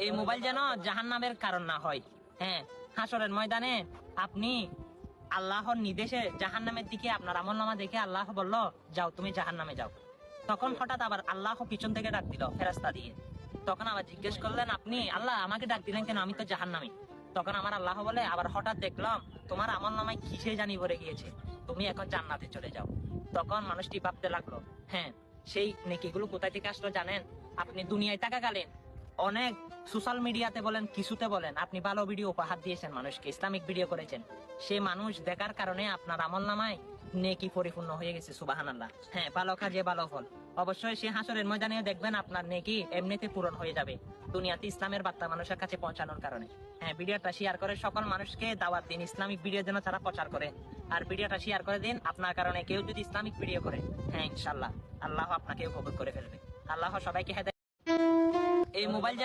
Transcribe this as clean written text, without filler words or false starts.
এই মোবাইল যেন জাহান্নামের কারণ না হয়। হ্যাঁ, হাসরের ময়দানে আপনি আল্লাহর নির্দেশে জাহান্নামের দিকে আপনার আমলনামা দেখে আল্লাহ বলল, যাও তুমি জাহান্নামে যাও। তখন হঠাৎ আবার আল্লাহ পিছন থেকে ডাক দিল ফেরেশতা দিয়ে। তখন আবার জিজ্ঞেস করলেন, আপনি আল্লাহ আমাকে ডাক দিলেন কেন, আমি তো জাহান্নামী। তখন আমার আল্লাহ বলে, আবার হঠাৎ দেখলাম তোমার আমলনামায় কিসে জানি ভরে গিয়েছে, তুমি এখন জান্নাতে চলে যাও। তখন মানুষটি ভাবতে লাগলো, হ্যাঁ, সেই নেকিগুলো কোথায় থেকে আসলো জানেন? আপনি দুনিয়ায় থাকাকালীন অনেক সোশ্যাল মিডিয়াতে বলেন, কিছুতে বলেন, আপনি ভালো ভিডিও উপহার দিয়েছেন মানুষকে, ইসলামিক ভিডিও করেছেন। সে মানুষ দেখার কারণে আপনার আমলনামায় নেকি পরিপূর্ণ হয়ে গেছে। সুবহানাল্লাহ। হ্যাঁ, ভালো কাজে ভালো ফল। অবশ্যই সে হাসরের ময়দানে দেখবেন আপনার নেকি এমনিতে পূরণ হয়ে যাবে, দুনিয়াতে ইসলামের বার্তা মানুষের কাছে পৌঁছানোর কারণে। হ্যাঁ, ভিডিওটা শেয়ার করে সকল মানুষকে দাওয়াত দিন, ইসলামিক ভিডিও যেন তারা প্রচার করে। আর ভিডিওটা শেয়ার করে দিন, আপনার কারণে কেউ যদি ইসলামিক ভিডিও করে, হ্যাঁ ইনশাআল্লাহ আল্লাহ আপনাকে কবুল করে ফেলবে। আল্লাহ সবাইকে হেদায়েত। এই মোবাইল